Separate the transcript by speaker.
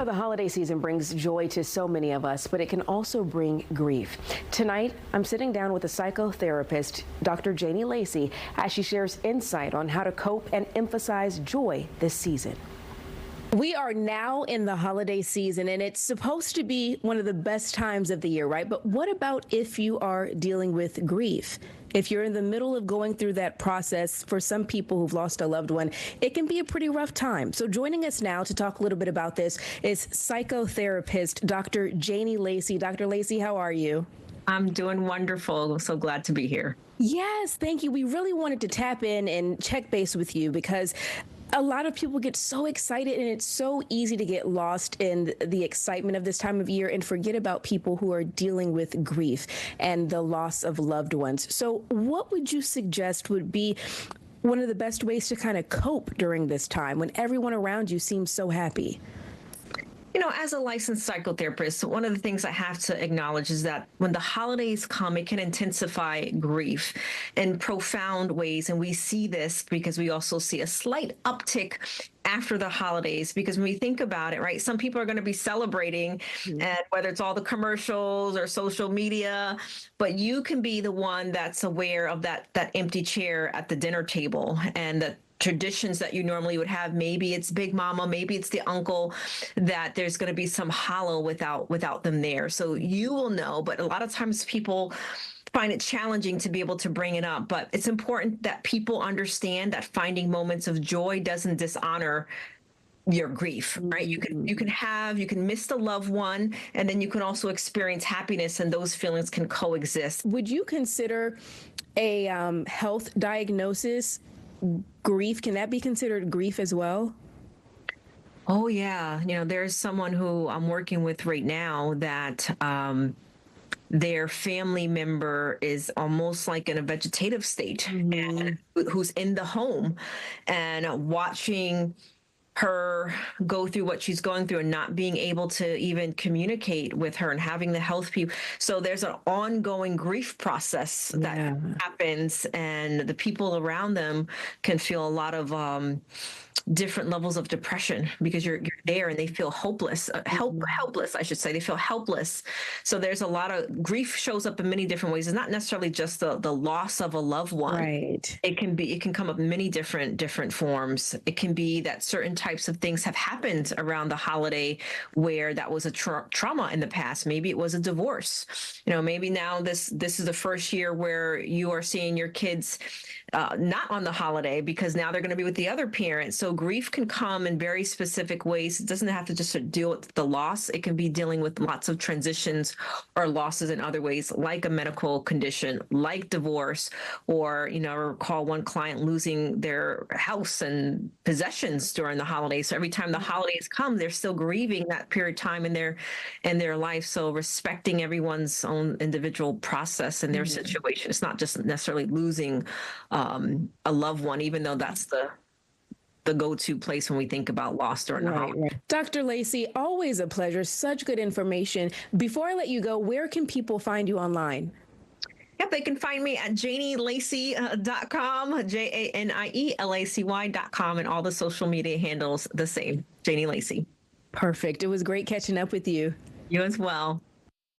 Speaker 1: The holiday season brings joy to so many of us, but it can also bring grief. Tonight, I'm sitting down with a psychotherapist, Dr. Janie Lacy, as she shares insight on how to cope and emphasize joy this season. We are now in the holiday season, and it's supposed to be one of the best times of the year, right? But what about if you are dealing with grief? If you're in the middle of going through that process, for some people who've lost a loved one, it can be a pretty rough time. So joining us now to talk a little bit about this is psychotherapist Dr. Janie Lacy. Dr. Lacy, how are you?
Speaker 2: I'm doing wonderful. So glad to be here.
Speaker 1: Yes, thank you. We really wanted to tap in and check base with you because a lot of people get so excited, and it's so easy to get lost in the excitement of this time of year and forget about people who are dealing with grief and the loss of loved ones. So what would you suggest would be one of the best ways to kind of cope during this time when everyone around you seems so happy?
Speaker 2: As a licensed psychotherapist, one of the things I have to acknowledge is that when the holidays come, it can intensify grief in profound ways. And we see this because we also see a slight uptick after the holidays, because when we think about it, right, some people are going to be celebrating, and whether it's all the commercials or social media, but you can be the one that's aware of that empty chair at the dinner table and the traditions that you normally would have. Maybe it's big mama, maybe it's the uncle, that there's going to be some hollow without them there. So you will know, but a lot of times people find it challenging to be able to bring it up. But it's important that people understand that finding moments of joy doesn't dishonor your grief, right? You can miss the loved one, and then you can also experience happiness, and those feelings can coexist.
Speaker 1: Would you consider a health diagnosis grief? Can that be considered grief as well?
Speaker 2: Oh, yeah. There's someone who I'm working with right now that their family member is almost like in a vegetative state, and who's in the home, and watching her go through what she's going through and not being able to even communicate with her and having the health people. So there's an ongoing grief process that happens, and the people around them can feel a lot of different levels of depression because you're there, and they feel hopeless, helpless, I should say. They feel helpless. So there's a lot of grief shows up in many different ways. It's not necessarily just the loss of a loved one.
Speaker 1: Right.
Speaker 2: It can come up in many different forms. It can be that certain types of things have happened around the holiday where that was a trauma in the past. Maybe it was a divorce. Maybe now this is the first year where you are seeing your kids not on the holiday because now they're going to be with the other parent. So grief can come in very specific ways. It doesn't have to just deal with the loss. It can be dealing with lots of transitions or losses in other ways, like a medical condition, like divorce, or, I recall one client losing their house and possessions during the holidays. So every time the holidays come, they're still grieving that period of time in their life. So respecting everyone's own individual process and their situation. It's not just necessarily losing a loved one, even though that's the go-to place when we think about loss during the holiday.
Speaker 1: Right. Dr. Lacy, always a pleasure. Such good information. Before I let you go, where can people find you online?
Speaker 2: Yep, they can find me at janielacy.com, JANIELACY.com, and all the social media handles the same, Janie Lacy.
Speaker 1: Perfect. It was great catching up with you.
Speaker 2: You as well.